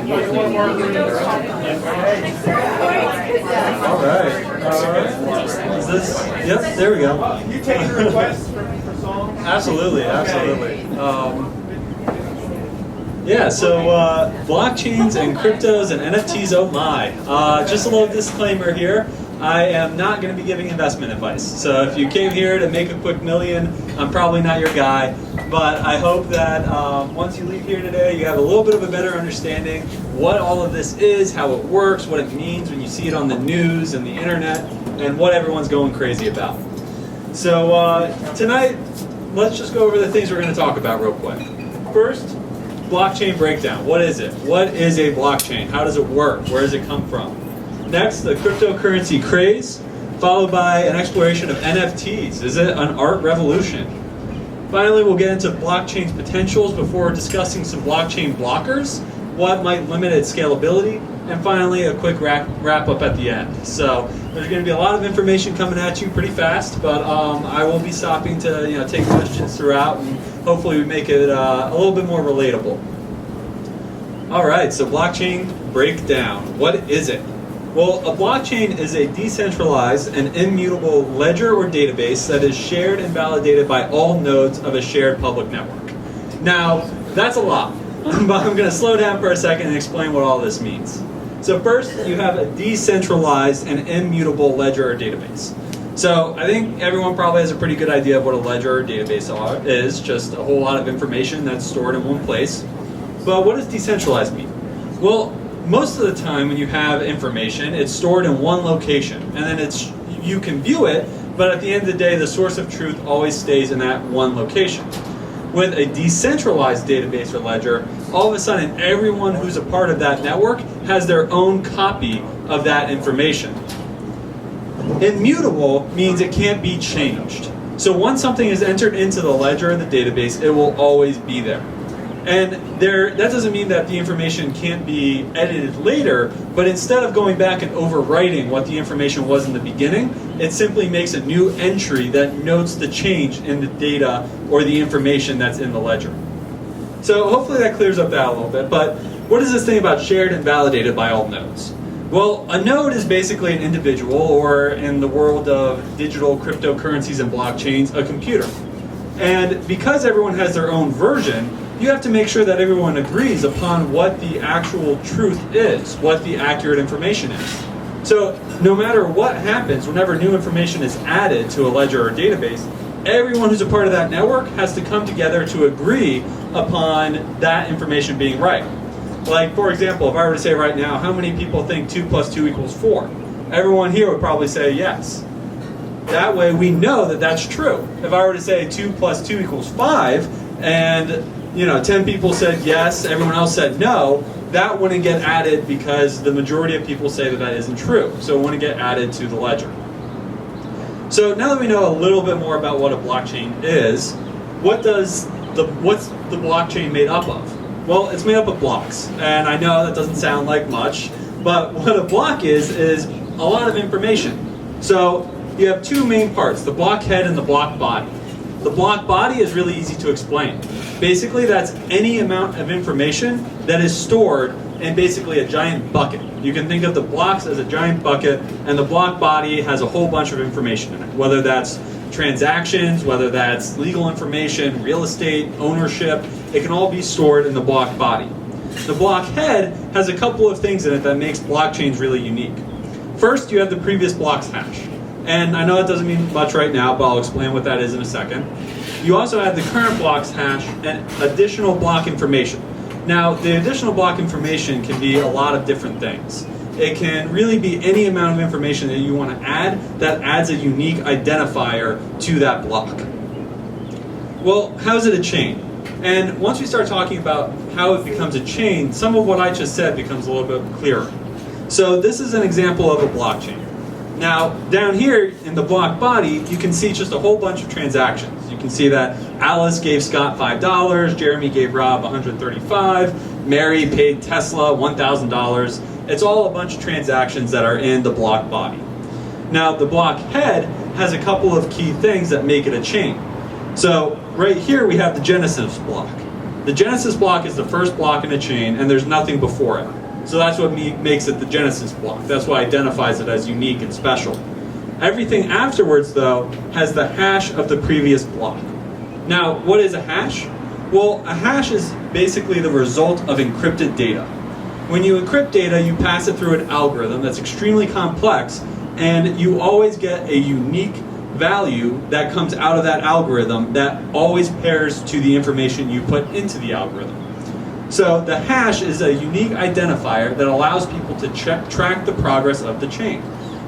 All right. Is this? Yep. There we go. You take requests for songs? Absolutely. Absolutely. Yeah, so blockchains and cryptos and NFTs, oh my. Just a little disclaimer here. I am not going to be giving investment advice. So if you came here to make a quick million, I'm probably not your guy. But I hope that once you leave here today, you have a little bit of a better understanding what all of this is, how it works, what it means when you see it on the news and the internet, and what everyone's going crazy about. So tonight, let's just go over the things we're going to talk about real quick. First, blockchain breakdown. What is it? What is a blockchain? How does it work? Where does it come from? Next, the cryptocurrency craze, followed by an exploration of NFTs. Is it an art revolution? Finally, we'll get into blockchain's potentials before discussing some blockchain blockers, what might limit its scalability, and finally a quick wrap up at the end. So there's going to be a lot of information coming at you pretty fast, but I will be stopping to take questions throughout, and hopefully we make it a little bit more relatable. All right, so blockchain breakdown. What is it? Well, a blockchain is a decentralized and immutable ledger or database that is shared and validated by all nodes of a shared public network. Now, that's a lot, but I'm going to slow down for a second and explain what all this means. So first, you have a decentralized and immutable ledger or database. So I think everyone probably has a pretty good idea of what a ledger or database is, just a whole lot of information that's stored in one place. But what does decentralized mean? Well, most of the time when you have information, it's stored in one location, and then you can view it, but at the end of the day, the source of truth always stays in that one location. With a decentralized database or ledger, all of a sudden everyone who's a part of that network has their own copy of that information. Immutable means it can't be changed. So once something is entered into the ledger or the database, it will always be there. And that doesn't mean that the information can't be edited later, but instead of going back and overwriting what the information was in the beginning, it simply makes a new entry that notes the change in the data or the information that's in the ledger. So hopefully that clears up that a little bit, but what is this thing about shared and validated by all nodes? Well, a node is basically an individual, or in the world of digital cryptocurrencies and blockchains, a computer. And because everyone has their own version, you have to make sure that everyone agrees upon what the actual truth is, what the accurate information is. So no matter what happens, whenever new information is added to a ledger or database, everyone who's a part of that network has to come together to agree upon that information being right. Like, for example, if I were to say right now, how many people think 2 + 2 = 4? Everyone here would probably say yes. That way we know that that's true. If I were to say 2 + 2 = 5, and 10 people said yes, everyone else said no, that wouldn't get added because the majority of people say that isn't true. So it wouldn't get added to the ledger. So now that we know a little bit more about what a blockchain is, what's the blockchain made up of? Well, it's made up of blocks. And I know that doesn't sound like much, but what a block is a lot of information. So you have two main parts, the block head and the block body. The block body is really easy to explain. Basically, that's any amount of information that is stored in basically a giant bucket. You can think of the blocks as a giant bucket, and the block body has a whole bunch of information in it, whether that's transactions, whether that's legal information, real estate, ownership. It can all be stored in the block body. The block head has a couple of things in it that makes blockchains really unique. First, you have the previous block's hash. And I know it doesn't mean much right now, but I'll explain what that is in a second. You also have the current block's hash and additional block information. Now, the additional block information can be a lot of different things. It can really be any amount of information that you want to add that adds a unique identifier to that block. Well, how is it a chain? And once we start talking about how it becomes a chain, some of what I just said becomes a little bit clearer. So this is an example of a blockchain. Now, down here in the block body, you can see just a whole bunch of transactions. You can see that Alice gave Scott $5, Jeremy gave Rob $135, Mary paid Tesla $1,000. It's all a bunch of transactions that are in the block body. Now, the block head has a couple of key things that make it a chain. So right here we have the Genesis block. The genesis block is the first block in a chain, and there's nothing before it. So that's what makes it the genesis block. That's what identifies it as unique and special. Everything afterwards, though, has the hash of the previous block. Now, what is a hash? Well, a hash is basically the result of encrypted data. When you encrypt data, you pass it through an algorithm that's extremely complex, and you always get a unique value that comes out of that algorithm that always pairs to the information you put into the algorithm. So the hash is a unique identifier that allows people to track the progress of the chain.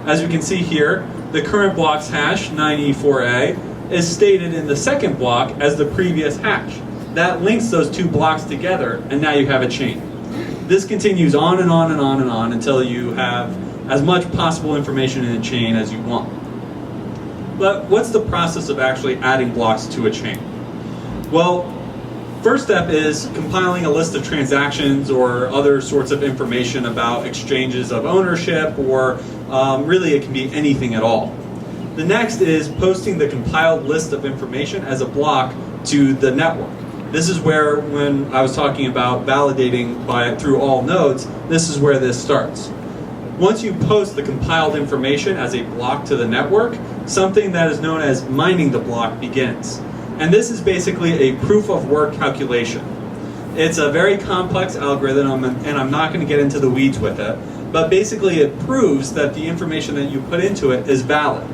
As we can see here, the current block's hash, 9E4A, is stated in the second block as the previous hash. That links those two blocks together, and now you have a chain. This continues on and on and on and on until you have as much possible information in a chain as you want. But what's the process of actually adding blocks to a chain? Well, first step is compiling a list of transactions or other sorts of information about exchanges of ownership, or really it can be anything at all. The next is posting the compiled list of information as a block to the network. This is where, when I was talking about validating through all nodes, this is where this starts. Once you post the compiled information as a block to the network, something that is known as mining the block begins. And this is basically a proof of work calculation. It's a very complex algorithm, and I'm not going to get into the weeds with it, but basically it proves that the information that you put into it is valid.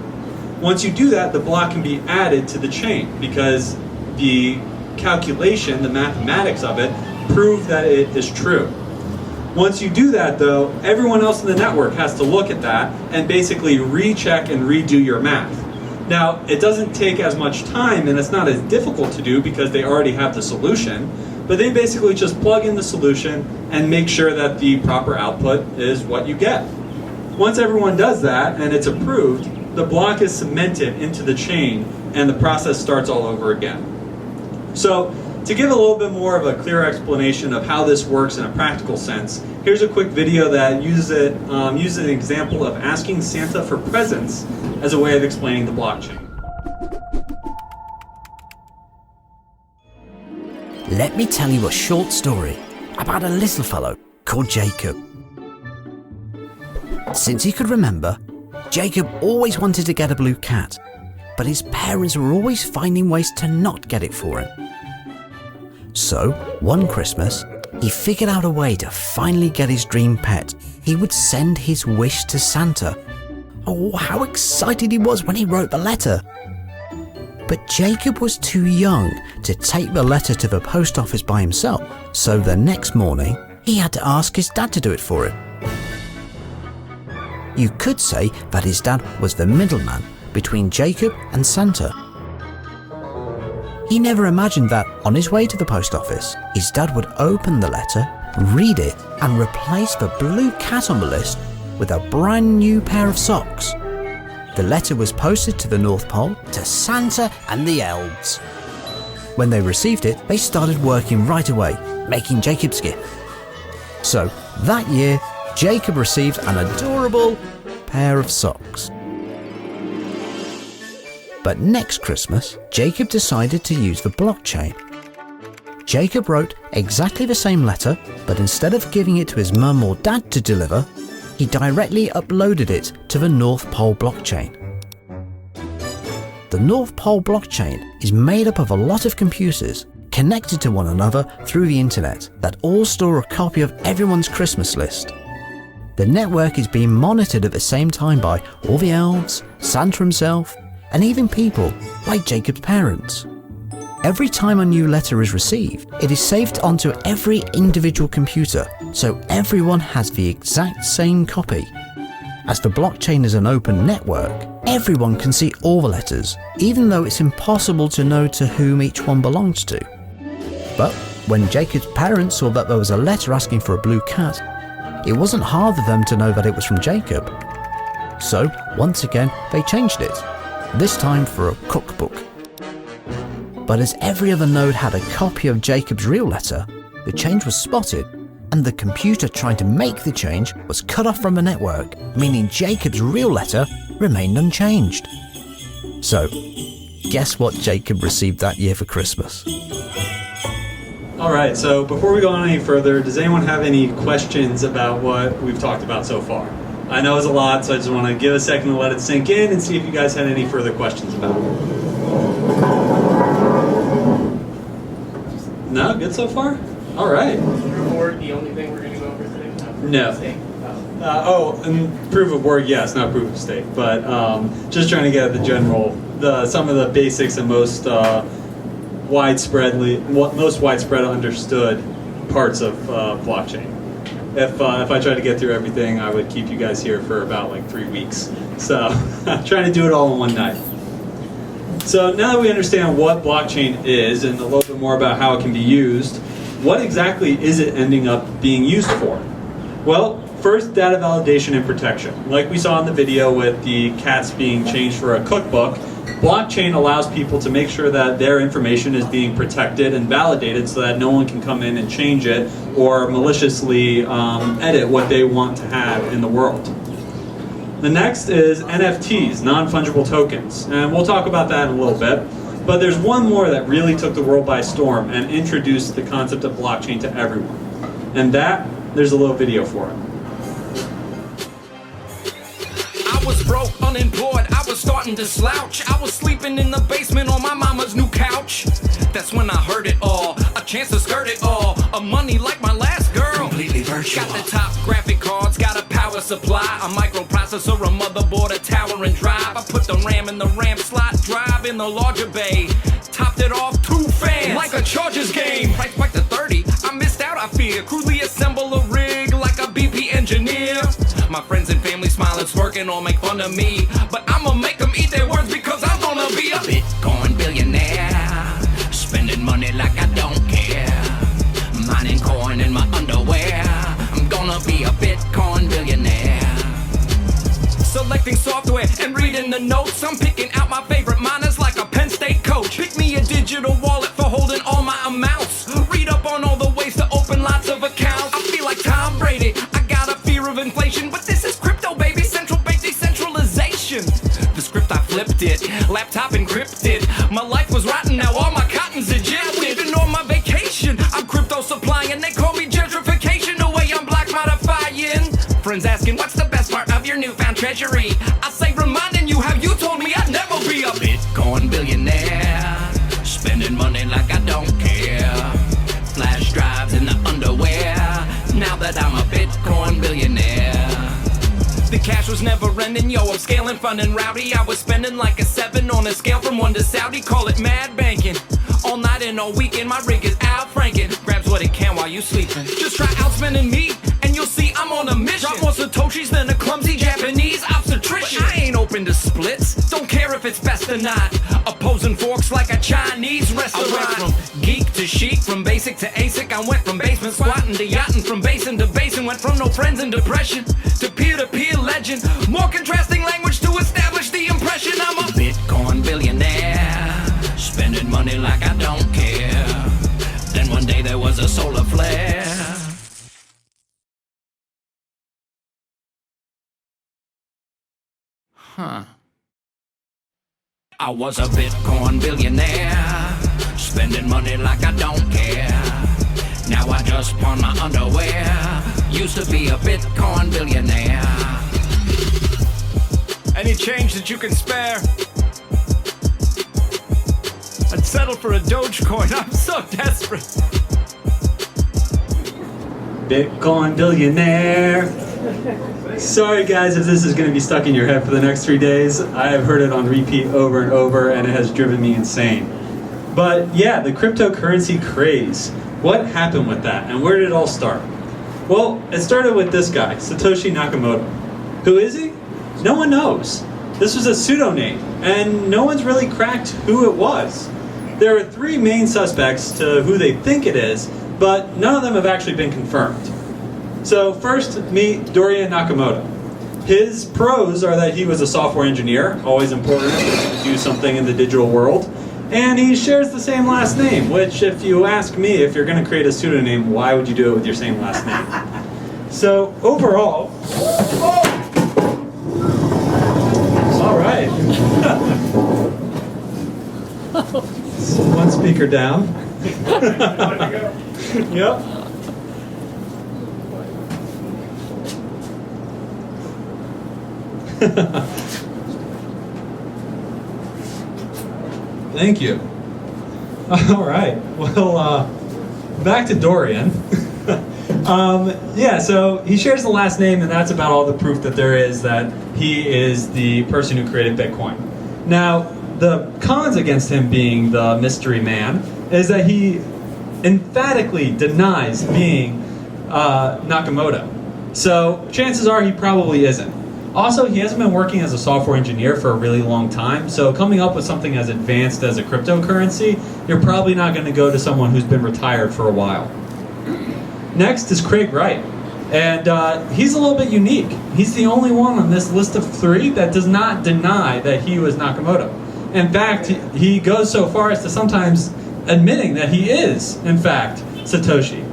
Once you do that, the block can be added to the chain because the calculation, the mathematics of it, prove that it is true. Once you do that, though, everyone else in the network has to look at that and basically recheck and redo your math. Now, it doesn't take as much time, and it's not as difficult to do because they already have the solution, but they basically just plug in the solution and make sure that the proper output is what you get. Once everyone does that and it's approved, the block is cemented into the chain and the process starts all over again. So, to give a little bit more of a clear explanation of how this works in a practical sense, here's a quick video that uses an example of asking Santa for presents as a way of explaining the blockchain. Let me tell you a short story about a little fellow called Jacob. Since he could remember, Jacob always wanted to get a blue cat, but his parents were always finding ways to not get it for him. So, one Christmas, he figured out a way to finally get his dream pet. He would send his wish to Santa. Oh, how excited he was when he wrote the letter. But Jacob was too young to take the letter to the post office by himself, so the next morning, he had to ask his dad to do it for him. You could say that his dad was the middleman between Jacob and Santa. He never imagined that on his way to the post office, his dad would open the letter, read it, and replace the blue cat on the list with a brand new pair of socks. The letter was posted to the North Pole, to Santa and the elves. When they received it, they started working right away, making Jacob's gift. So, that year, Jacob received an adorable pair of socks. But next Christmas, Jacob decided to use the blockchain. Jacob wrote exactly the same letter, but instead of giving it to his mum or dad to deliver, he directly uploaded it to the North Pole blockchain. The North Pole blockchain is made up of a lot of computers connected to one another through the internet that all store a copy of everyone's Christmas list. The network is being monitored at the same time by all the elves, Santa himself, and even people like Jacob's parents. Every time a new letter is received, it is saved onto every individual computer, so everyone has the exact same copy. As the blockchain is an open network, everyone can see all the letters, even though it's impossible to know to whom each one belongs to. But when Jacob's parents saw that there was a letter asking for a blue cat, it wasn't hard for them to know that it was from Jacob. So, once again, they changed it, this time for a cookbook. But as every other node had a copy of Jacob's real letter, the change was spotted, and the computer trying to make the change was cut off from the network, meaning Jacob's real letter remained unchanged. So, guess what Jacob received that year for Christmas? All right, so before we go on any further, does anyone have any questions about what we've talked about so far? I know it's a lot, so I just want to give a second to let it sink in and see if you guys had any further questions about it. No? Good so far? All right. Proof of work, the only thing we're going to go over today? No. And proof of work, yes, not proof of stake, but just trying to get at the general, some of the basics and most widespread understood parts of blockchain. If I tried to get through everything, I would keep you guys here for about like 3 weeks. So I'm trying to do it all in one night. So now that we understand what blockchain is and a little bit more about how it can be used, what exactly is it ending up being used for? Well, first, data validation and protection. Like we saw in the video with the cats being changed for a cookbook, blockchain allows people to make sure that their information is being protected and validated so that no one can come in and change it or maliciously edit what they want to have in the world. The next is NFTs, non-fungible tokens, and we'll talk about that in a little bit. But there's one more that really took the world by storm and introduced the concept of blockchain to everyone. And there's a little video for it. I was broke, unemployed, I was starting to slouch. I was sleeping in the basement on my mama's new couch. That's when I heard it all, a chance to skirt it all. A money like my last girl, completely virtual. Got the top graphic cards, got a power supply, a microprocessor, a motherboard, a tower and drive. I put the RAM in the RAM slot, drive in the larger bay. Topped it off, 2 fans, like a Chargers game. Price spiked to 30, I missed out, I fear. Crudely assemble a rig like a BP engineer. My friends and family smiling, smirking, or make fun of me. But I'ma make them eat their words because I'm gonna be a Bitcoin billionaire. Spending money like I don't care. Mining coin in my underwear. I'm gonna be a Bitcoin billionaire. Selecting software and reading the notes. I'm picking out my favorite miners like a Penn State coach. Pick me a digital wallet for holding all my amounts. Read up on all the ways to open lots of accounts. I feel like Tom Brady. I got a fear of inflation, but this is crypto, baby. Central bank decentralization. The script, I flipped it. Laptop encrypted. My life was rotten, now all my cotton's ejected. And on my vacation, I'm crypto supplying. And they call me gentrification, the way I'm black modifying. Friends asking, what's the best part of your newfound treasury? I say, reminding you how you told me I'd never be a Bitcoin billionaire. Spending money like I don't care. Flash drives in the underwear. Now that I'm a Bitcoin billionaire. The cash was never ending, yo, I'm scaling fun and rowdy. I was spending like a 7 on a scale from 1 to Saudi. Call it mad banking. All night and all weekend, my rig is Al Franken. Grabs what it can while you sleeping. Just try outspending me, and you'll see I'm on a mission. Drop more Satoshis than a clumsy Japanese obstetrician. But I ain't open to splits, don't care if it's best or not. Opposing forks like a Chinese restaurant. I went from geek to chic, from basic to ASIC. I went from basement squatting to yachting, from basin to basin. Went from no friends in depression to peer-to-peer legend. More contrasting language to establish the impression I'm a Bitcoin billionaire. Spending money like I don't care. Then one day there was a solar flare. I was a Bitcoin billionaire. Spending money like I don't care. Now I just pawn my underwear. Used to be a Bitcoin billionaire. Any change that you can spare? I'd settle for a Dogecoin. I'm so desperate. Bitcoin billionaire. Sorry guys if this is going to be stuck in your head for the next 3 days. I have heard it on repeat over and over and it has driven me insane. But yeah, the cryptocurrency craze. What happened with that and where did it all start? Well, it started with this guy, Satoshi Nakamoto. Who is he? No one knows. This was a pseudonym and no one's really cracked who it was. There are 3 main suspects to who they think it is, but none of them have actually been confirmed. So first, meet Dorian Nakamoto. His pros are that he was a software engineer, always important to do something in the digital world, and he shares the same last name, which if you ask me, if you're going to create a pseudonym, why would you do it with your same last name? So overall, all right. One speaker down. Yep. Thank you. All right. Well, back to Dorian. Yeah, so he shares the last name, and that's about all the proof that there is that he is the person who created Bitcoin. Now, the cons against him being the mystery man is that he emphatically denies being Nakamoto. So chances are he probably isn't. Also, he hasn't been working as a software engineer for a really long time, so coming up with something as advanced as a cryptocurrency, you're probably not going to go to someone who's been retired for a while. Next is Craig Wright, and he's a little bit unique. He's the only one on this list of 3 that does not deny that he was Nakamoto. In fact, he goes so far as to sometimes admitting that he is, in fact, Satoshi.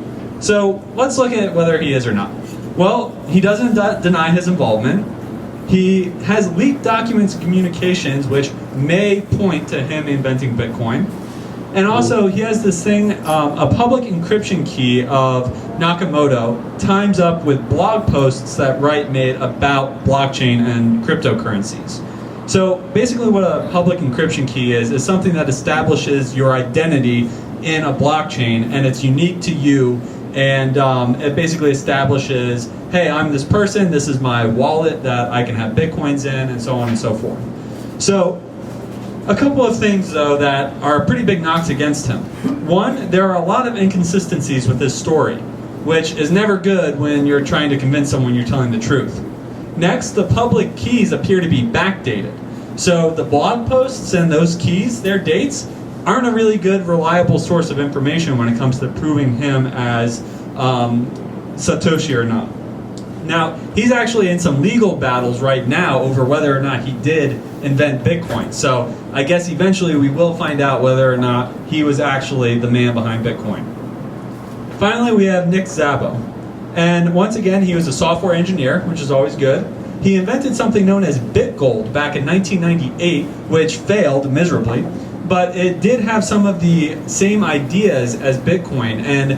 So let's look at whether he is or not. Well, he doesn't deny his involvement. He has leaked documents and communications which may point to him inventing Bitcoin. And also, he has this thing, a public encryption key of Nakamoto times up with blog posts that Wright made about blockchain and cryptocurrencies. So basically what a public encryption key is something that establishes your identity in a blockchain, and it's unique to you, and it basically establishes, hey, I'm this person, this is my wallet that I can have Bitcoins in, and so on and so forth. So, a couple of things, though, that are pretty big knocks against him. One, there are a lot of inconsistencies with this story, which is never good when you're trying to convince someone you're telling the truth. Next, the public keys appear to be backdated. So the blog posts and those keys, their dates, aren't a really good, reliable source of information when it comes to proving him as Satoshi or not. Now, he's actually in some legal battles right now over whether or not he did invent Bitcoin. So I guess eventually we will find out whether or not he was actually the man behind Bitcoin. Finally, we have Nick Szabo. And once again, he was a software engineer, which is always good. He invented something known as BitGold back in 1998, which failed miserably. But it did have some of the same ideas as Bitcoin and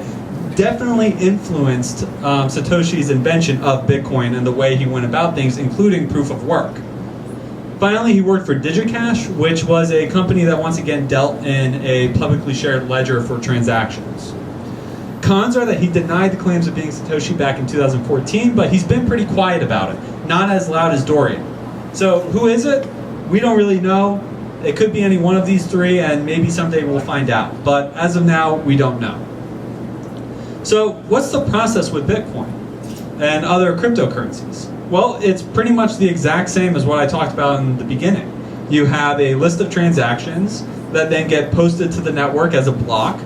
definitely influenced Satoshi's invention of Bitcoin and the way he went about things, including proof of work. Finally, he worked for DigiCash, which was a company that once again dealt in a publicly shared ledger for transactions. Cons are that he denied the claims of being Satoshi back in 2014, but he's been pretty quiet about it, not as loud as Dorian. So who is it? We don't really know. It could be any one of these 3, and maybe someday we'll find out. But as of now, we don't know. So what's the process with Bitcoin and other cryptocurrencies? Well, it's pretty much the exact same as what I talked about in the beginning. You have a list of transactions that then get posted to the network as a block.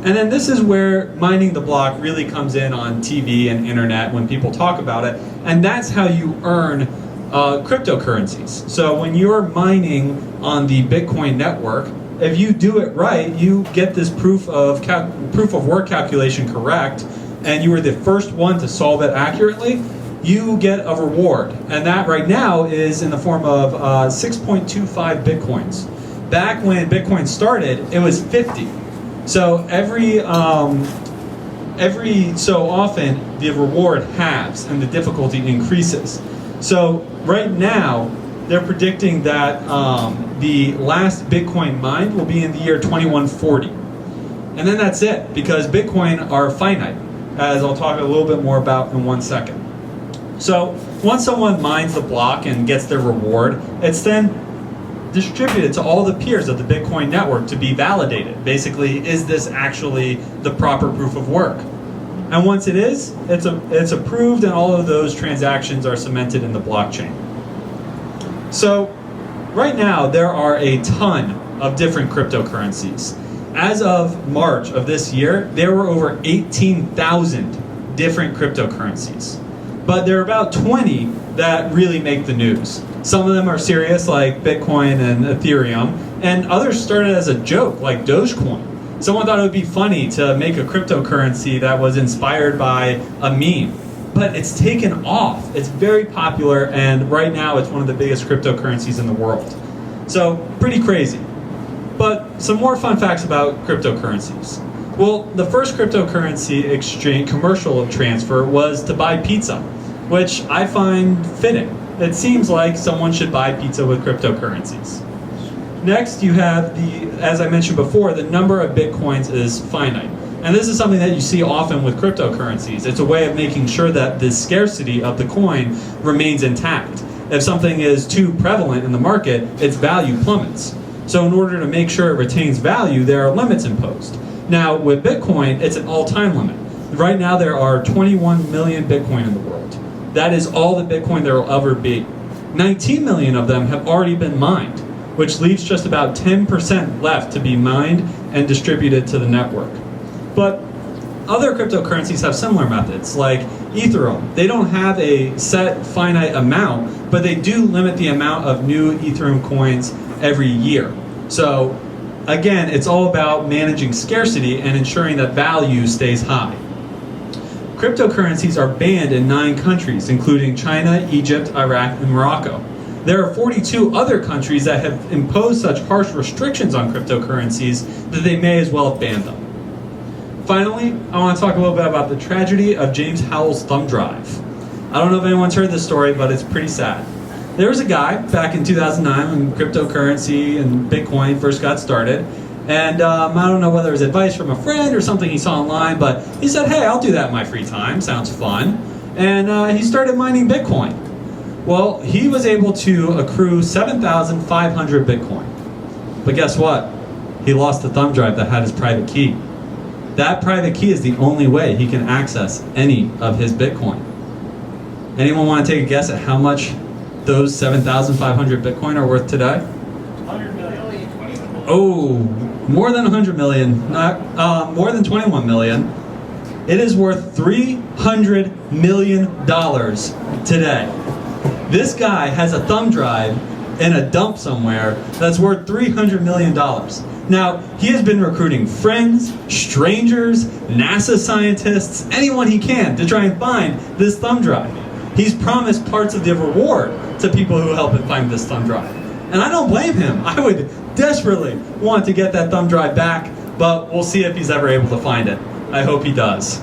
And then this is where mining the block really comes in on TV and internet when people talk about it. And that's how you earn cryptocurrencies. So when you're mining on the Bitcoin network, if you do it right, you get this proof of work calculation correct, and you were the first one to solve it accurately, you get a reward. And that right now is in the form of 6.25 Bitcoins. Back when Bitcoin started, it was 50. So every so often, the reward halves and the difficulty increases. So right now, they're predicting that the last Bitcoin mined will be in the year 2140. And then that's it, because Bitcoin are finite, as I'll talk a little bit more about in 1 second. So once someone mines the block and gets their reward, it's then distributed to all the peers of the Bitcoin network to be validated. Basically, is this actually the proper proof of work? And once it is, it's approved, and all of those transactions are cemented in the blockchain. So right now, there are a ton of different cryptocurrencies. As of March of this year, there were over 18,000 different cryptocurrencies. But there are about 20 that really make the news. Some of them are serious, like Bitcoin and Ethereum, and others started as a joke, like Dogecoin. Someone thought it would be funny to make a cryptocurrency that was inspired by a meme. But it's taken off. It's very popular, and right now it's one of the biggest cryptocurrencies in the world. So, pretty crazy. But some more fun facts about cryptocurrencies. Well, the first cryptocurrency exchange commercial transfer was to buy pizza, which I find fitting. It seems like someone should buy pizza with cryptocurrencies. Next, you have as I mentioned before, the number of Bitcoins is finite. And this is something that you see often with cryptocurrencies. It's a way of making sure that the scarcity of the coin remains intact. If something is too prevalent in the market, its value plummets. So in order to make sure it retains value, there are limits imposed. Now, with Bitcoin, it's an all-time limit. Right now, there are 21 million Bitcoin in the world. That is all the Bitcoin there will ever be. 19 million of them have already been mined, which leaves just about 10% left to be mined and distributed to the network. But other cryptocurrencies have similar methods, like Ethereum. They don't have a set finite amount, but they do limit the amount of new Ethereum coins every year. So again, it's all about managing scarcity and ensuring that value stays high. Cryptocurrencies are banned in 9 countries, including China, Egypt, Iraq, and Morocco. There are 42 other countries that have imposed such harsh restrictions on cryptocurrencies that they may as well have banned them. Finally, I want to talk a little bit about the tragedy of James Howell's thumb drive. I don't know if anyone's heard this story, but it's pretty sad. There was a guy back in 2009 when cryptocurrency and Bitcoin first got started, and I don't know whether it was advice from a friend or something he saw online, but he said, hey, I'll do that in my free time, sounds fun. And he started mining Bitcoin. Well, he was able to accrue 7,500 Bitcoin. But guess what? He lost the thumb drive that had his private key. That private key is the only way he can access any of his Bitcoin. Anyone want to take a guess at how much those 7,500 Bitcoin are worth today? 100 million. Oh, more than 100 million, more than 21 million. It is worth $300 million today. This guy has a thumb drive in a dump somewhere that's worth $300 million. Now, he has been recruiting friends, strangers, NASA scientists, anyone he can to try and find this thumb drive. He's promised parts of the reward to people who help him find this thumb drive. And I don't blame him. I would desperately want to get that thumb drive back, but we'll see if he's ever able to find it. I hope he does.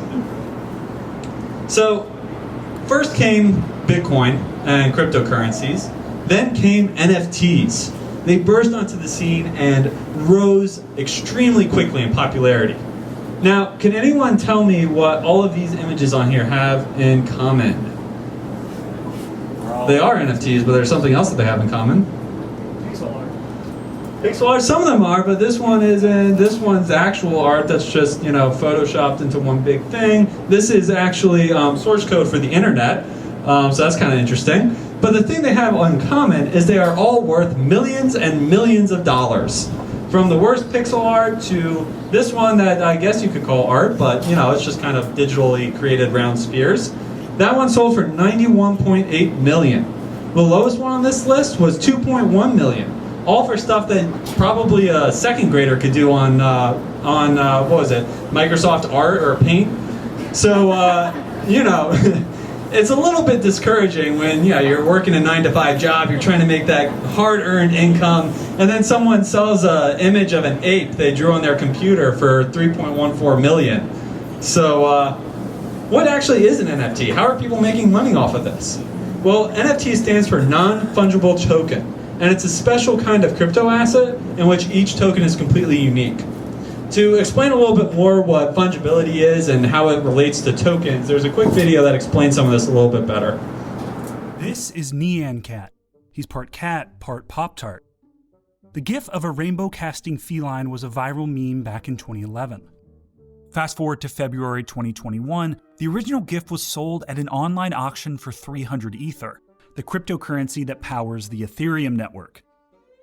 So, first came Bitcoin and cryptocurrencies, then came NFTs. They burst onto the scene and rose extremely quickly in popularity. Now, can anyone tell me what all of these images on here have in common? They are NFTs, but there's something else that they have in common. Pixel art, some of them are, but this one isn't. This one's actual art that's just, photoshopped into one big thing. This is actually source code for the internet, so that's kind of interesting. But the thing they have in common is they are all worth millions and millions of dollars. From the worst pixel art to this one that I guess you could call art, but it's just kind of digitally created round spheres. That one sold for $91.8 million. The lowest one on this list was $2.1 million. All for stuff that probably a second grader could do on what was it, Microsoft Art or Paint. So it's a little bit discouraging when you're working a 9-to-5 job, you're trying to make that hard-earned income, and then someone sells an image of an ape they drew on their computer for $3.14 million. So what actually is an NFT? How are people making money off of this? Well, NFT stands for non-fungible token. And it's a special kind of crypto asset in which each token is completely unique. To explain a little bit more what fungibility is and how it relates to tokens, there's a quick video that explains some of this a little bit better. This is Nyan Cat. He's part cat, part Pop-Tart. The gif of a rainbow casting feline was a viral meme back in 2011. Fast forward to February 2021, the original gif was sold at an online auction for 300 Ether. The cryptocurrency that powers the Ethereum network.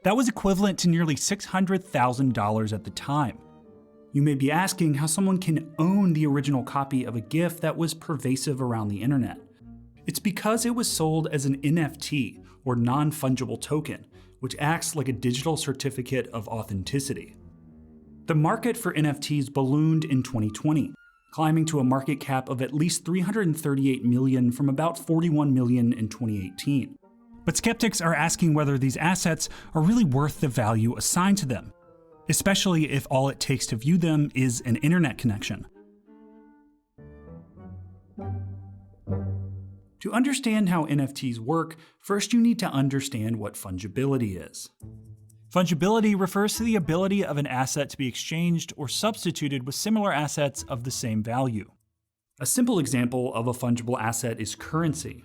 That was equivalent to nearly $600,000 at the time. You may be asking how someone can own the original copy of a GIF that was pervasive around the internet. It's because it was sold as an NFT, or non-fungible token, which acts like a digital certificate of authenticity. The market for NFTs ballooned in 2020. Climbing to a market cap of at least $338 million from about $41 million in 2018. But skeptics are asking whether these assets are really worth the value assigned to them. especially if all it takes to view them is an internet connection. To understand how NFTs work, first you need to understand what fungibility is. Fungibility refers to the ability of an asset to be exchanged or substituted with similar assets of the same value. A simple example of a fungible asset is currency.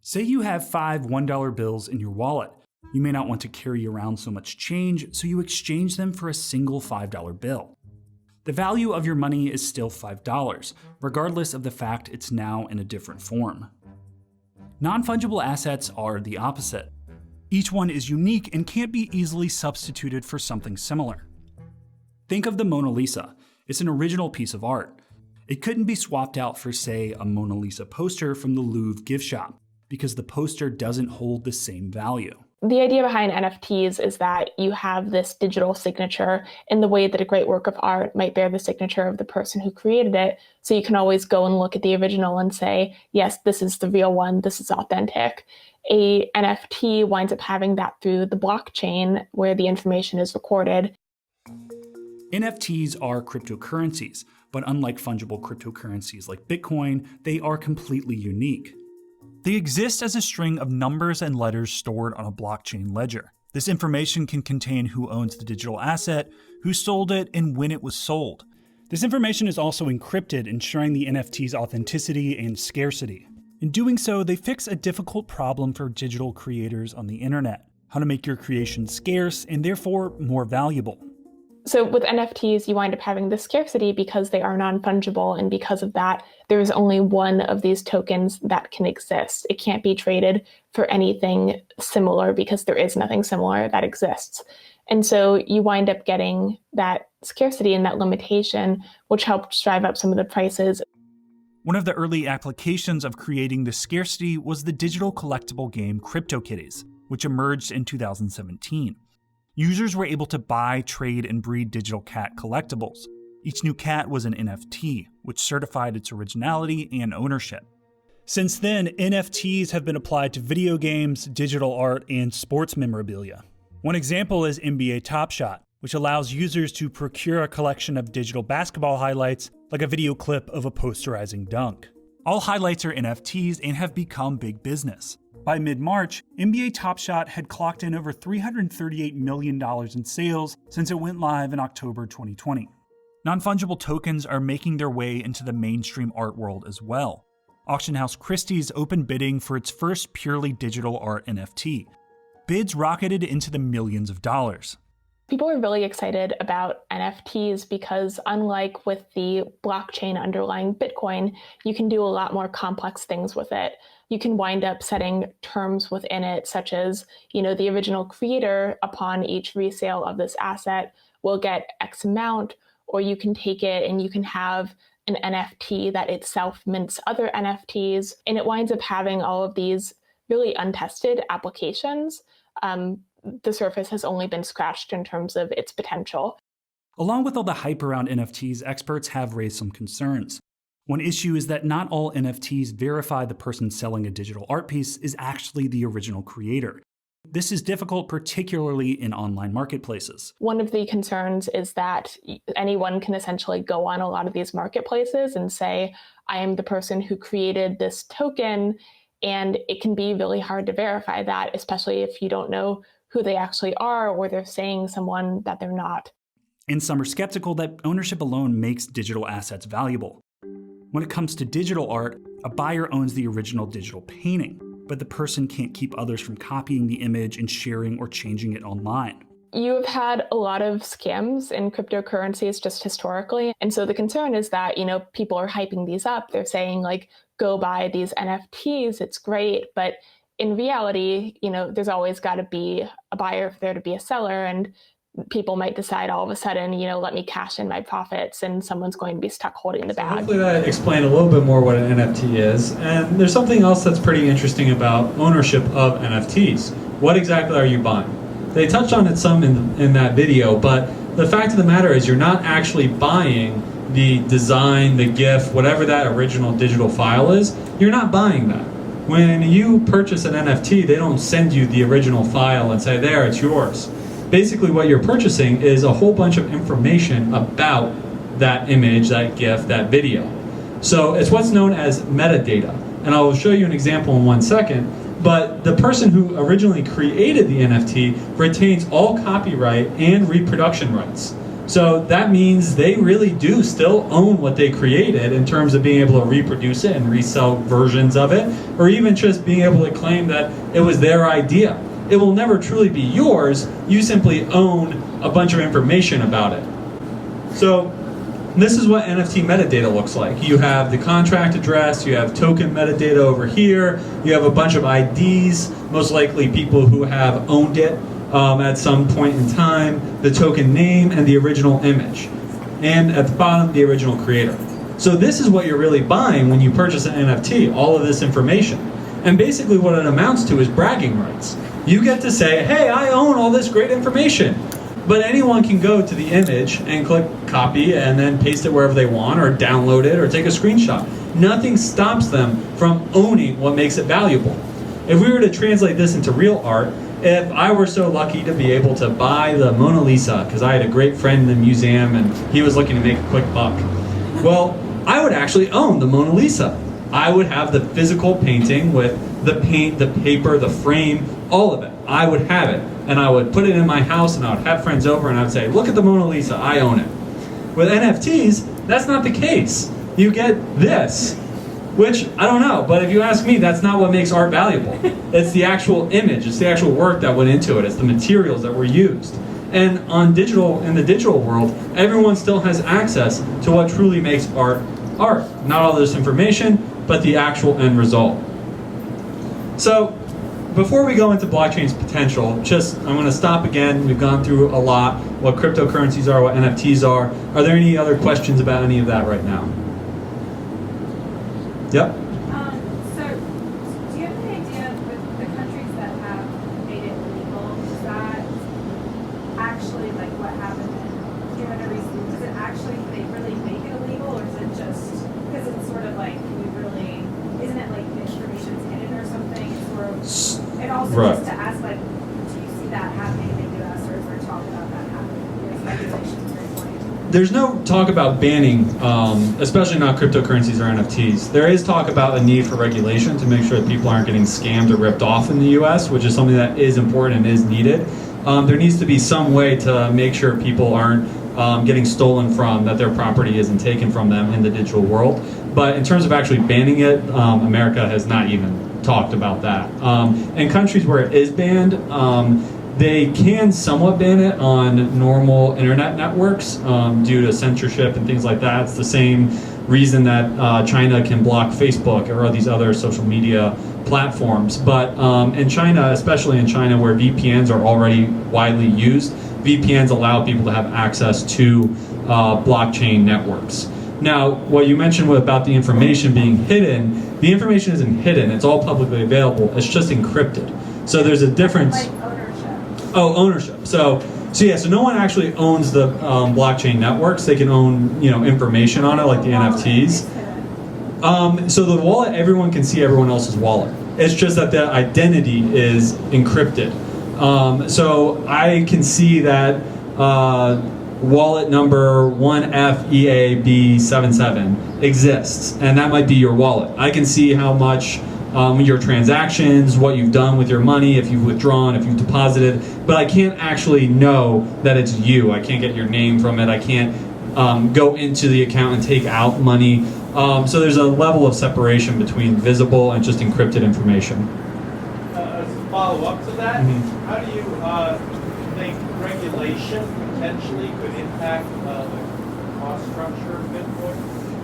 Say you have 5 $1 bills in your wallet. You may not want to carry around so much change, so you exchange them for a single $5 bill. The value of your money is still $5, regardless of the fact it's now in a different form. Non-fungible assets are the opposite. Each one is unique and can't be easily substituted for something similar. Think of the Mona Lisa. It's an original piece of art. It couldn't be swapped out for, say, a Mona Lisa poster from the Louvre gift shop, because the poster doesn't hold the same value. The idea behind NFTs is that you have this digital signature in the way that a great work of art might bear the signature of the person who created it. So you can always go and look at the original and say, yes, this is the real one, this is authentic. A NFT winds up having that through the blockchain where the information is recorded. NFTs are cryptocurrencies, but unlike fungible cryptocurrencies like Bitcoin, they are completely unique. They exist as a string of numbers and letters stored on a blockchain ledger. This information can contain who owns the digital asset, who sold it, and when it was sold. This information is also encrypted, ensuring the NFT's authenticity and scarcity. In doing so, they fix a difficult problem for digital creators on the internet: how to make your creation scarce and therefore more valuable. So with NFTs, you wind up having this scarcity because they are non-fungible, and because of that, there is only one of these tokens that can exist. It can't be traded for anything similar because there is nothing similar that exists. And so you wind up getting that scarcity and that limitation, which helped drive up some of the prices. One of the early applications of creating this scarcity was the digital collectible game CryptoKitties, which emerged in 2017. Users were able to buy, trade, and breed digital cat collectibles. Each new cat was an NFT, which certified its originality and ownership. Since then, NFTs have been applied to video games, digital art, and sports memorabilia. One example is NBA Top Shot, which allows users to procure a collection of digital basketball highlights, like a video clip of a posterizing dunk. All highlights are NFTs and have become big business. By mid-March, NBA Top Shot had clocked in over $338 million in sales since it went live in October 2020. Non-fungible tokens are making their way into the mainstream art world as well. Auction house Christie's opened bidding for its first purely digital art NFT. Bids rocketed into the millions of dollars. People are really excited about NFTs because, unlike with the blockchain underlying Bitcoin, you can do a lot more complex things with it. You can wind up setting terms within it, such as, the original creator, upon each resale of this asset, will get X amount, or you can take it and you can have an NFT that itself mints other NFTs, and it winds up having all of these really untested applications. The surface has only been scratched in terms of its potential. Along with all the hype around NFTs, experts have raised some concerns. One issue is that not all NFTs verify the person selling a digital art piece is actually the original creator. This is difficult, particularly in online marketplaces. One of the concerns is that anyone can essentially go on a lot of these marketplaces and say, I am the person who created this token, and it can be really hard to verify that, especially if you don't know who they actually are, or they're saying someone that they're not. And some are skeptical that ownership alone makes digital assets valuable. When it comes to digital art, a buyer owns the original digital painting, but the person can't keep others from copying the image and sharing or changing it online. You have had a lot of scams in cryptocurrencies just historically. And so the concern is that, people are hyping these up. They're saying, go buy these NFTs, it's great. But in reality, there's always got to be a buyer for there to be a seller, and people might decide all of a sudden, let me cash in my profits, and someone's going to be stuck holding the bag. Hopefully that explained a little bit more what an NFT is. And there's something else that's pretty interesting about ownership of NFTs. What exactly are you buying? They touched on it some in that video, but the fact of the matter is you're not actually buying the design, the GIF, whatever that original digital file is. You're not buying that. When you purchase an NFT, they don't send you the original file and say, there, it's yours. basically what you're purchasing is a whole bunch of information about that image, that GIF, that video. So it's what's known as metadata. And I will show you an example in 1 second. But the person who originally created the NFT retains all copyright and reproduction rights. So that means they really do still own what they created in terms of being able to reproduce it and resell versions of it, or even just being able to claim that it was their idea. It will never truly be yours. You simply own a bunch of information about it. So this is what NFT metadata looks like. You have the contract address, you have token metadata over here, you have a bunch of IDs, most likely people who have owned it at some point in time, the token name, and the original image. And at the bottom, the original creator. So this is what you're really buying when you purchase an NFT, all of this information. And basically what it amounts to is bragging rights. You get to say, hey, I own all this great information. But anyone can go to the image and click copy and then paste it wherever they want, or download it, or take a screenshot. Nothing stops them from owning what makes it valuable. If we were to translate this into real art, if I were so lucky to be able to buy the Mona Lisa, because I had a great friend in the museum and he was looking to make a quick buck, well, I would actually own the Mona Lisa. I would have the physical painting with the paint, the paper, the frame, all of it. I would have it. And I would put it in my house and I would have friends over and I would say, look at the Mona Lisa, I own it. With NFTs, that's not the case. You get this, which I don't know, but if you ask me, that's not what makes art valuable. It's the actual image, it's the actual work that went into it, it's the materials that were used. And in the digital world, everyone still has access to what truly makes art art. Not all this information, but the actual end result. So, before we go into blockchain's potential, I'm going to stop again. We've gone through a lot, what cryptocurrencies are, what NFTs are. Are there any other questions about any of that right now? Yep. So, do you have any idea with the countries that have made it legal, is that actually like what happened? Do you have any reason? Does it actually, they really make it illegal, or is it just, because it's sort of like, isn't it like the information's hidden or something? It's sort of, and also right. just to ask, like, do you see that happening in the U.S., or is there talk about that happening? Is regulations very important? There's no talk about banning, especially not cryptocurrencies or NFTs. There is talk about a need for regulation to make sure that people aren't getting scammed or ripped off in the U.S., which is something that is important and is needed. There needs to be some way to make sure people aren't getting stolen from, that their property isn't taken from them in the digital world. But in terms of actually banning it, America has not even talked about that. In countries where it is banned, they can somewhat ban it on normal internet networks due to censorship and things like that. It's the same reason that China can block Facebook or these other social media platforms. But in China, especially in China where VPNs are already widely used, VPNs allow people to have access to blockchain networks. Now, what you mentioned about the information being hidden, the information isn't hidden, it's all publicly available, it's just encrypted. So there's a difference. Like ownership. Oh, ownership. So no one actually owns the blockchain networks. They can own, information on it, like the NFTs. So the wallet, everyone can see everyone else's wallet. It's just that the identity is encrypted. So I can see that wallet number 1FEAB77 exists, and that might be your wallet. I can see how much your transactions, what you've done with your money, if you've withdrawn, if you've deposited, but I can't actually know that it's you. I can't get your name from it. I can't go into the account and take out money. So there's a level of separation between visible and just encrypted information. As a follow-up to that, how do you think regulation potentially could impact the cost structure of Bitcoin?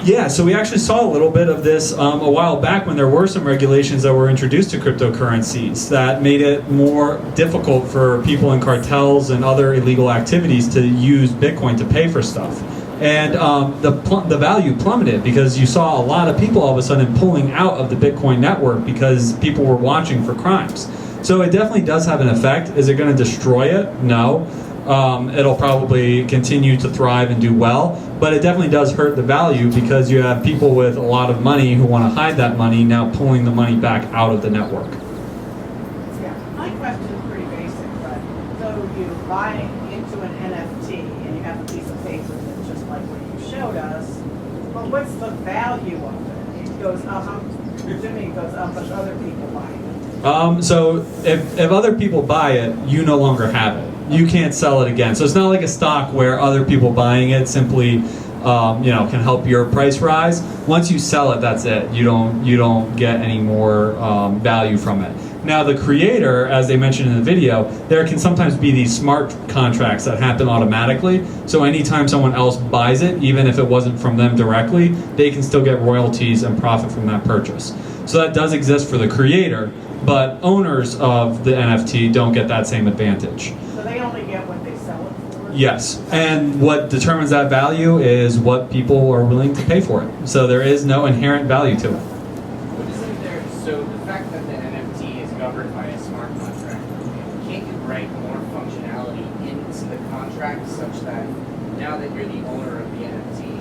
Yeah, so we actually saw a little bit of this a while back when there were some regulations that were introduced to cryptocurrencies that made it more difficult for people in cartels and other illegal activities to use Bitcoin to pay for stuff. And the value plummeted because you saw a lot of people all of a sudden pulling out of the Bitcoin network because people were watching for crimes. So it definitely does have an effect. Is it going to destroy it? No. It'll probably continue to thrive and do well, but it definitely does hurt the value because you have people with a lot of money who want to hide that money now pulling the money back out of the network. Yeah, my question is pretty basic, but so you buy into an NFT and you have a piece of paper that's just like what you showed us, but what's the value of it? It goes up, I'm presuming it goes up, but other people buy it. So if other people buy it, you no longer have it. You can't sell it again. So it's not like a stock where other people buying it simply can help your price rise. Once you sell it, that's it. You don't get any more value from it. Now the creator, as they mentioned in the video, there can sometimes be these smart contracts that happen automatically. So anytime someone else buys it, even if it wasn't from them directly, they can still get royalties and profit from that purchase. So that does exist for the creator, but owners of the NFT don't get that same advantage. So they only get what they sell it for? Yes, and what determines that value is what people are willing to pay for it. So there is no inherent value to it. But isn't there, so the fact that the NFT is governed by a smart contract, can't you write more functionality into the contract such that now that you're the owner of the NFT,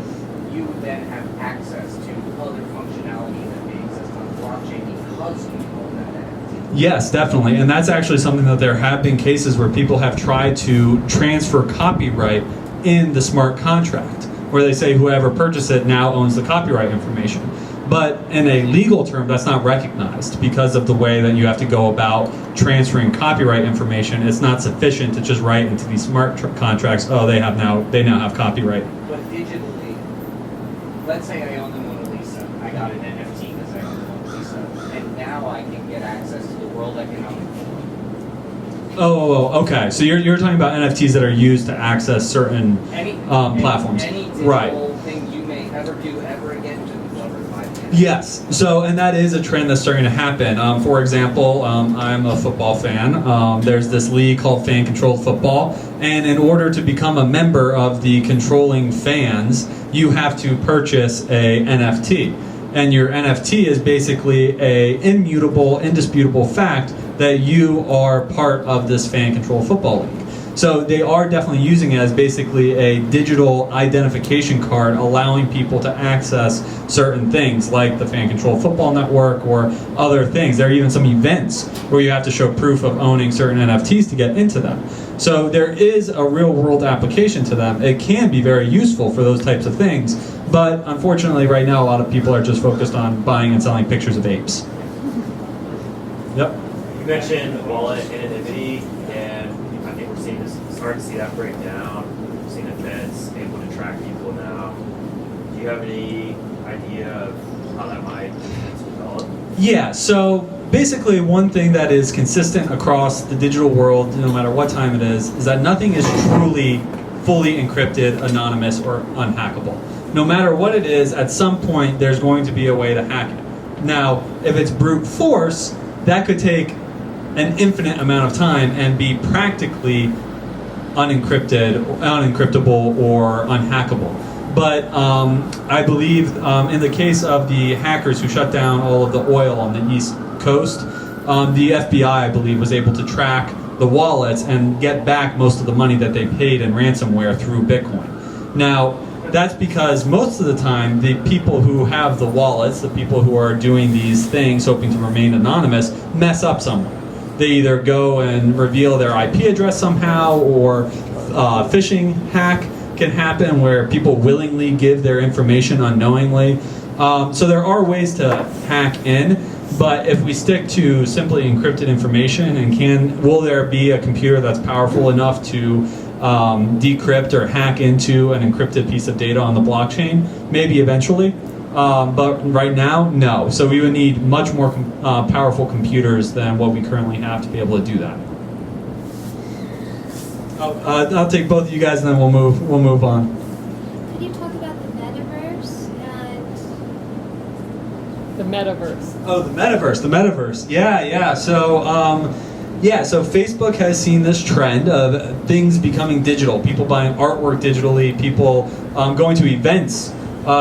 you would then have access to other functionality that may exist on the blockchain because you own that NFT? Yes, definitely, and that's actually something that there have been cases where people have tried to transfer copyright in the smart contract, where they say whoever purchased it now owns the copyright information. But in a legal term, that's not recognized because of the way that you have to go about transferring copyright information. It's not sufficient to just write into these smart contracts, oh, they now have copyright. But digitally, let's say I own the Mona Lisa. I got an NFT because I own the Mona Lisa, and now I can get access to the World Economic Forum. Oh, okay. So you're talking about NFTs that are used to access certain platforms, any digital right? thing you may ever do ever again to be governed by the NFT. Yes. So, and that is a trend that's starting to happen. For example, I'm a football fan. There's this league called Fan Controlled Football, and in order to become a member of the controlling fans, you have to purchase a NFT. And your NFT is basically a immutable, indisputable fact that you are part of this fan controlled football league. So they are definitely using it as basically a digital identification card, allowing people to access certain things like the Fan Controlled Football Network or other things. There are even some events where you have to show proof of owning certain NFTs to get into them. So there is a real world application to them. It can be very useful for those types of things, but unfortunately right now a lot of people are just focused on buying and selling pictures of apes. Yep. You mentioned wallet anonymity, and I think we're starting to see that break down. We've seen events able to track people now. Do you have any idea of how that might develop? Yeah, so basically one thing that is consistent across the digital world, no matter what time it is that nothing is truly fully encrypted, anonymous, or unhackable. No matter what it is, at some point there's going to be a way to hack it. Now, if it's brute force, that could take an infinite amount of time and be practically unencryptable or unhackable. But I believe in the case of the hackers who shut down all of the oil on the East Coast, the FBI, I believe, was able to track the wallets and get back most of the money that they paid in ransomware through Bitcoin. Now, that's because most of the time, the people who have the wallets, the people who are doing these things hoping to remain anonymous, mess up somewhere. They either go and reveal their IP address somehow, or phishing hack can happen where people willingly give their information unknowingly. So there are ways to hack in, but if we stick to simply encrypted information, and will there be a computer that's powerful enough to decrypt or hack into an encrypted piece of data on the blockchain? Maybe eventually, but right now, no. So we would need much more powerful computers than what we currently have to be able to do that. I'll take both of you guys, and then we'll move on. Could you talk about the metaverse and the metaverse? Oh, the metaverse. Yeah. So Facebook has seen this trend of things becoming digital. People buying artwork digitally. People going to events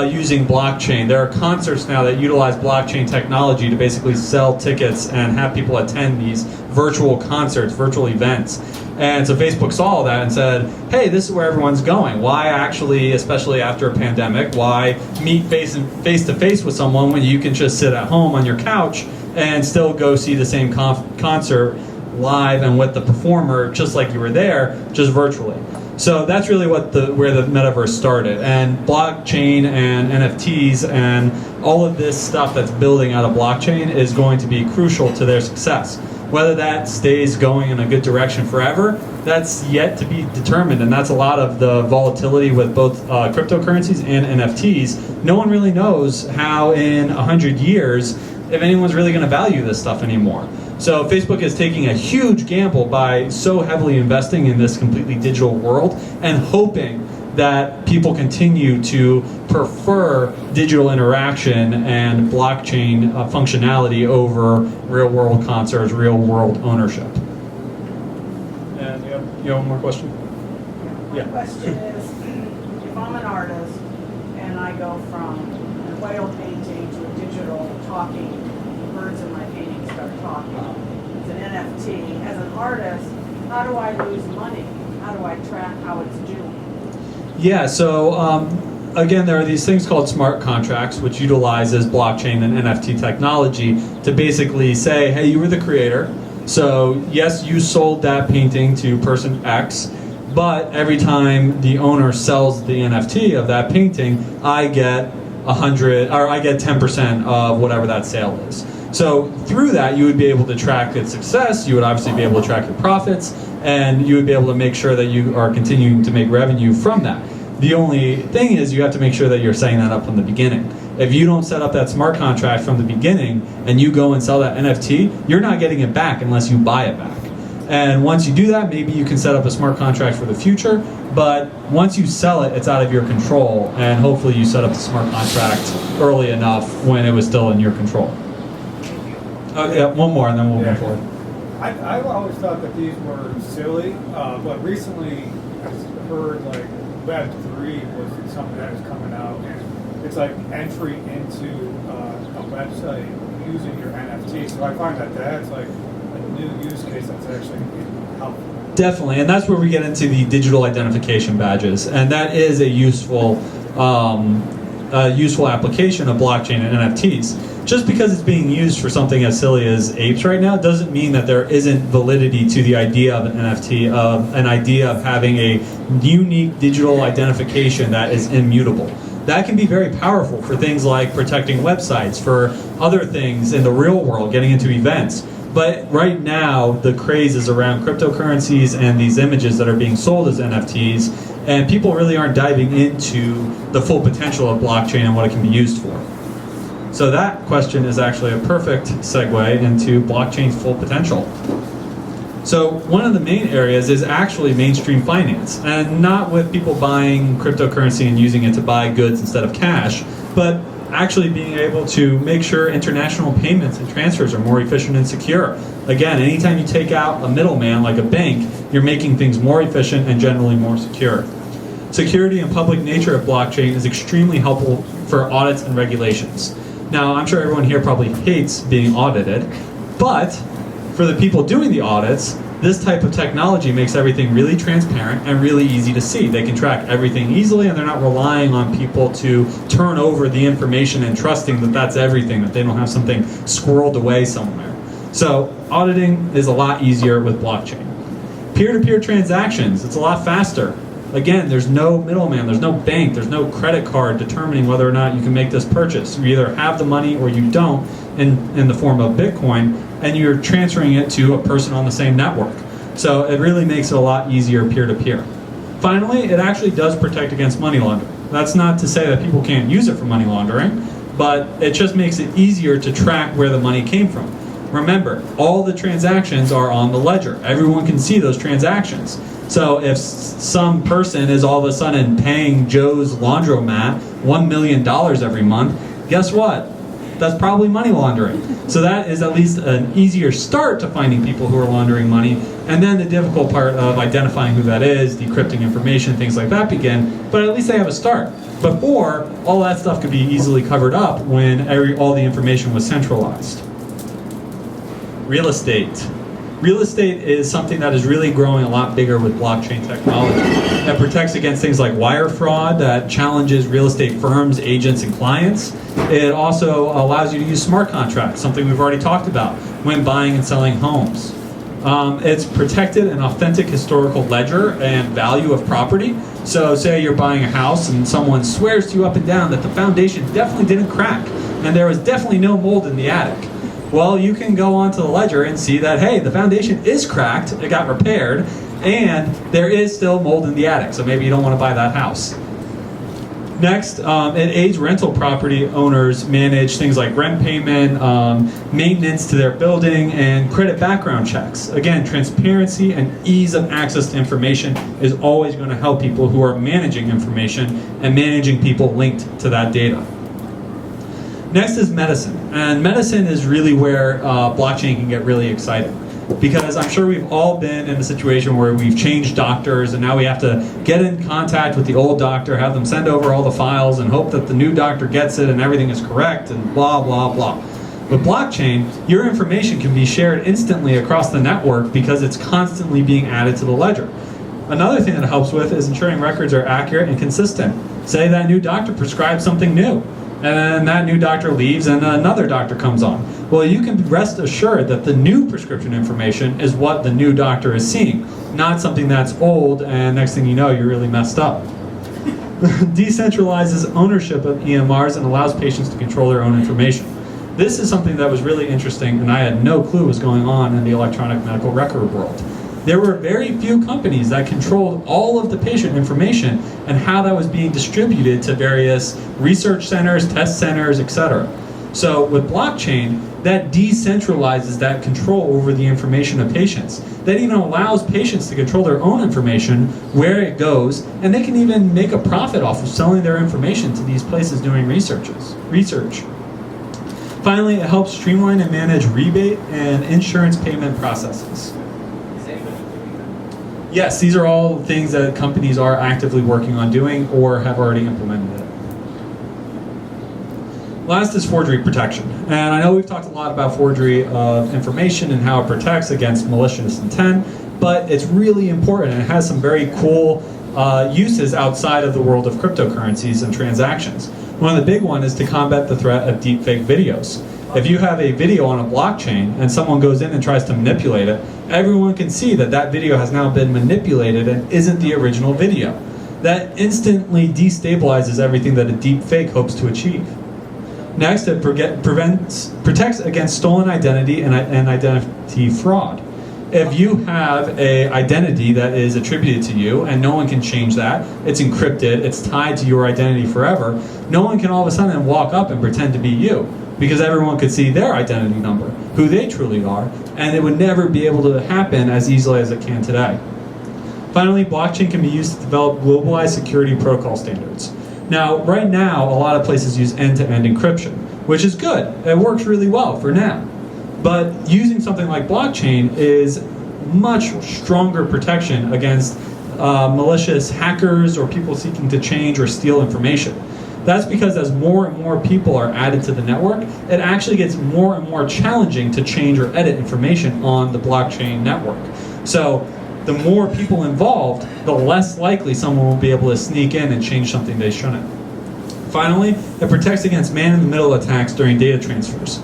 using blockchain. There are concerts now that utilize blockchain technology to basically sell tickets and have people attend these virtual concerts, virtual events. And so Facebook saw that and said, hey, this is where everyone's going. Why actually, especially after a pandemic, why meet face to face with someone when you can just sit at home on your couch and still go see the same concert live and with the performer, just like you were there, just virtually. So that's really where the metaverse started. And blockchain and NFTs and all of this stuff that's building out of blockchain is going to be crucial to their success. Whether that stays going in a good direction forever, that's yet to be determined. And that's a lot of the volatility with both cryptocurrencies and NFTs. No one really knows how in 100 years, if anyone's really going to value this stuff anymore. So Facebook is taking a huge gamble by so heavily investing in this completely digital world and hoping that people continue to prefer digital interaction and blockchain functionality over real-world concerts, real-world ownership. And you have one more question? My question is, if I'm an artist and I go from a whale painting to a digital talking, birds in my painting start talking, it's an NFT. As an artist, how do I lose money? How do I track how it's doing? Yeah, so again, there are these things called smart contracts, which utilizes blockchain and NFT technology to basically say, hey, you were the creator, so yes, you sold that painting to person X, but every time the owner sells the NFT of that painting, I get 10% of whatever that sale is. So through that, you would be able to track its success, you would obviously be able to track your profits, and you would be able to make sure that you are continuing to make revenue from that. The only thing is you have to make sure that you're setting that up from the beginning. If you don't set up that smart contract from the beginning and you go and sell that NFT, you're not getting it back unless you buy it back. And once you do that, maybe you can set up a smart contract for the future, but once you sell it, it's out of your control, and hopefully you set up the smart contract early enough when it was still in your control. Yeah, one more and then we'll move forward. I've always thought that these were silly, but recently I've heard like Web3 was something that is coming out, and it's like entry into a website using your NFT. So I find that that's like a new use case that's actually helpful. Definitely, and that's where we get into the digital identification badges, and that is a useful application of blockchain and NFTs. Just because it's being used for something as silly as apes right now doesn't mean that there isn't validity to the idea of an NFT, of an idea of having a unique digital identification that is immutable. That can be very powerful for things like protecting websites, for other things in the real world, getting into events. But right now, the craze is around cryptocurrencies and these images that are being sold as NFTs, and people really aren't diving into the full potential of blockchain and what it can be used for. So that question is actually a perfect segue into blockchain's full potential. So one of the main areas is actually mainstream finance, and not with people buying cryptocurrency and using it to buy goods instead of cash, but actually being able to make sure international payments and transfers are more efficient and secure. Again, anytime you take out a middleman like a bank, you're making things more efficient and generally more secure. Security and public nature of blockchain is extremely helpful for audits and regulations. Now, I'm sure everyone here probably hates being audited, but for the people doing the audits, this type of technology makes everything really transparent and really easy to see. They can track everything easily, and they're not relying on people to turn over the information and trusting that that's everything, that they don't have something squirreled away somewhere. So auditing is a lot easier with blockchain. Peer-to-peer transactions, it's a lot faster. Again, there's no middleman, there's no bank, there's no credit card determining whether or not you can make this purchase. You either have the money or you don't in the form of Bitcoin, and you're transferring it to a person on the same network. So it really makes it a lot easier peer-to-peer. Finally, it actually does protect against money laundering. That's not to say that people can't use it for money laundering, but it just makes it easier to track where the money came from. Remember, all the transactions are on the ledger. Everyone can see those transactions. So if some person is all of a sudden paying Joe's laundromat $1 million every month, guess what? That's probably money laundering. So that is at least an easier start to finding people who are laundering money. And then the difficult part of identifying who that is, decrypting information, things like that begin. But at least they have a start. Before, all that stuff could be easily covered up when all the information was centralized. Real estate. Real estate is something that is really growing a lot bigger with blockchain technology. That protects against things like wire fraud, that challenges real estate firms, agents, and clients. It also allows you to use smart contracts, something we've already talked about, when buying and selling homes. It's protected an authentic historical ledger and value of property. So say you're buying a house and someone swears to you up and down that the foundation definitely didn't crack and there was definitely no mold in the attic. Well, you can go onto the ledger and see that, hey, the foundation is cracked, it got repaired, and there is still mold in the attic, so maybe you don't want to buy that house. Next, it aids rental property owners manage things like rent payment, maintenance to their building, and credit background checks. Again, transparency and ease of access to information is always going to help people who are managing information and managing people linked to that data. Next is medicine, and medicine is really where blockchain can get really exciting. Because I'm sure we've all been in a situation where we've changed doctors and now we have to get in contact with the old doctor, have them send over all the files and hope that the new doctor gets it and everything is correct and blah, blah, blah. With blockchain, your information can be shared instantly across the network because it's constantly being added to the ledger. Another thing that it helps with is ensuring records are accurate and consistent. Say that new doctor prescribes something new, and then that new doctor leaves and another doctor comes on. Well, you can rest assured that the new prescription information is what the new doctor is seeing, not something that's old and next thing you know, you're really messed up. Decentralizes ownership of EMRs and allows patients to control their own information. This is something that was really interesting and I had no clue was going on in the electronic medical record world. There were very few companies that controlled all of the patient information and how that was being distributed to various research centers, test centers, etc. So with blockchain, that decentralizes that control over the information of patients. That even allows patients to control their own information, where it goes, and they can even make a profit off of selling their information to these places doing research. Finally, it helps streamline and manage rebate and insurance payment processes. Yes, these are all things that companies are actively working on doing or have already implemented it. Last is forgery protection. And I know we've talked a lot about forgery of information and how it protects against malicious intent, but it's really important and it has some very cool uses outside of the world of cryptocurrencies and transactions. One of the big ones is to combat the threat of deepfake videos. If you have a video on a blockchain and someone goes in and tries to manipulate it, everyone can see that that video has now been manipulated and isn't the original video. That instantly destabilizes everything that a deepfake hopes to achieve. Next, it protects against stolen identity and identity fraud. If you have an identity that is attributed to you and no one can change that, it's encrypted, it's tied to your identity forever, no one can all of a sudden walk up and pretend to be you, because everyone could see their identity number, who they truly are, and it would never be able to happen as easily as it can today. Finally, blockchain can be used to develop globalized security protocol standards. Now, right now, a lot of places use end-to-end encryption, which is good. It works really well for now. But using something like blockchain is much stronger protection against malicious hackers or people seeking to change or steal information. That's because as more and more people are added to the network, it actually gets more and more challenging to change or edit information on the blockchain network. So the more people involved, the less likely someone will be able to sneak in and change something they shouldn't. Finally, it protects against man-in-the-middle attacks during data transfers.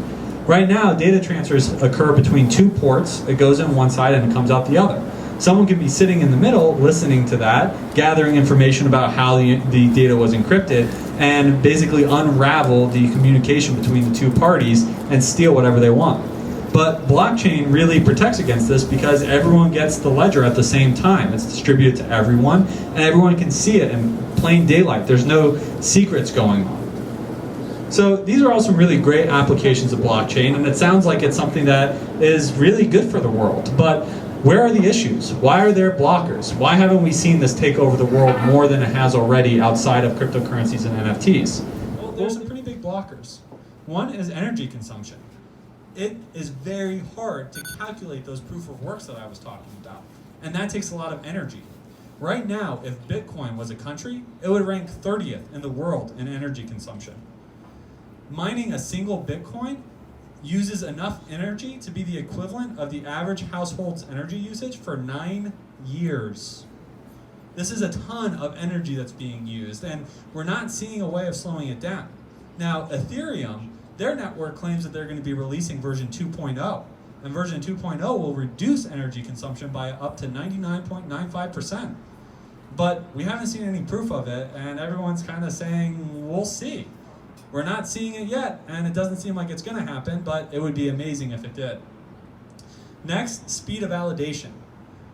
Right now, data transfers occur between two ports. It goes in one side and it comes out the other. Someone could be sitting in the middle, listening to that, gathering information about how the data was encrypted, and basically unravel the communication between the two parties and steal whatever they want. But blockchain really protects against this because everyone gets the ledger at the same time. It's distributed to everyone, and everyone can see it in plain daylight. There's no secrets going on. So these are all some really great applications of blockchain, and it sounds like it's something that is really good for the world. But where are the issues? Why are there blockers? Why haven't we seen this take over the world more than it has already outside of cryptocurrencies and NFTs? Well, there's some pretty big blockers. One is energy consumption. It is very hard to calculate those proof of works that I was talking about, and that takes a lot of energy. Right now, if Bitcoin was a country, it would rank 30th in the world in energy consumption. Mining a single Bitcoin uses enough energy to be the equivalent of the average household's energy usage for 9 years. This is a ton of energy that's being used, and we're not seeing a way of slowing it down. Now, Ethereum, their network claims that they're going to be releasing version 2.0. And version 2.0 will reduce energy consumption by up to 99.95%. But we haven't seen any proof of it, and everyone's kind of saying, we'll see. We're not seeing it yet, and it doesn't seem like it's going to happen, but it would be amazing if it did. Next, speed of validation.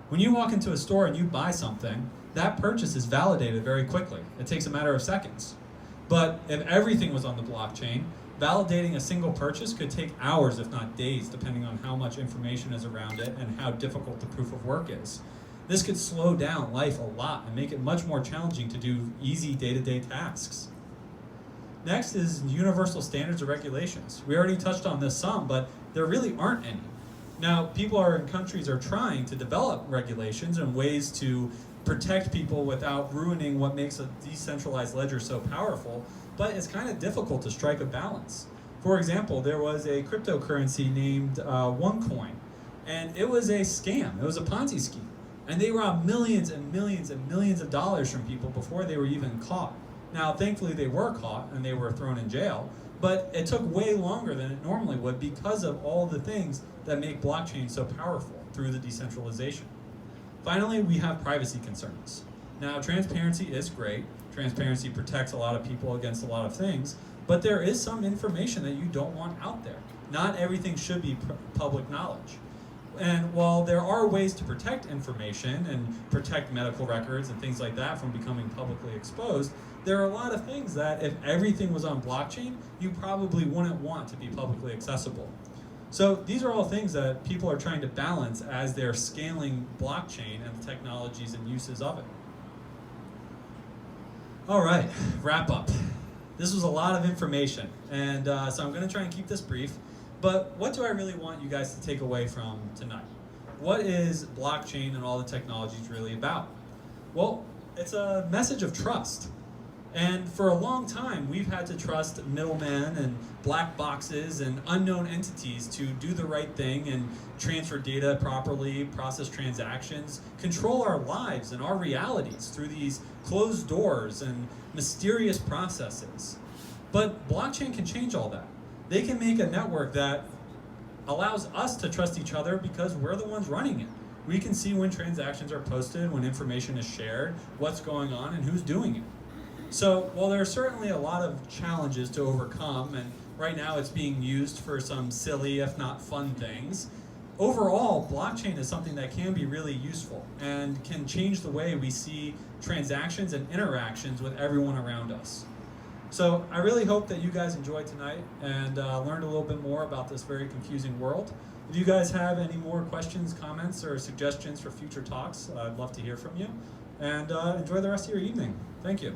When you walk into a store and you buy something, that purchase is validated very quickly. It takes a matter of seconds. But if everything was on the blockchain, validating a single purchase could take hours, if not days, depending on how much information is around it and how difficult the proof of work is. This could slow down life a lot and make it much more challenging to do easy day-to-day tasks. Next is universal standards or regulations. We already touched on this some, but there really aren't any. Now, people in countries are trying to develop regulations and ways to protect people without ruining what makes a decentralized ledger so powerful, but it's kind of difficult to strike a balance. For example, there was a cryptocurrency named OneCoin, and it was a scam. It was a Ponzi scheme. And they robbed millions and millions and millions of dollars from people before they were even caught. Now, thankfully, they were caught and they were thrown in jail, but it took way longer than it normally would because of all the things that make blockchain so powerful through the decentralization. Finally, we have privacy concerns. Now, transparency is great. Transparency protects a lot of people against a lot of things, but there is some information that you don't want out there. Not everything should be public knowledge. And while there are ways to protect information and protect medical records and things like that from becoming publicly exposed, there are a lot of things that if everything was on blockchain, you probably wouldn't want to be publicly accessible. So these are all things that people are trying to balance as they're scaling blockchain and the technologies and uses of it. All right, wrap up. This was a lot of information, and so I'm going to try and keep this brief. But what do I really want you guys to take away from tonight? What is blockchain and all the technologies really about? Well, it's a message of trust. And for a long time, we've had to trust middlemen and black boxes and unknown entities to do the right thing and transfer data properly, process transactions, control our lives and our realities through these closed doors and mysterious processes. But blockchain can change all that. They can make a network that allows us to trust each other because we're the ones running it. We can see when transactions are posted, when information is shared, what's going on, and who's doing it. So while there are certainly a lot of challenges to overcome, and right now it's being used for some silly, if not fun things, overall, blockchain is something that can be really useful and can change the way we see transactions and interactions with everyone around us. So I really hope that you guys enjoyed tonight and learned a little bit more about this very confusing world. If you guys have any more questions, comments, or suggestions for future talks, I'd love to hear from you. And enjoy the rest of your evening. Thank you.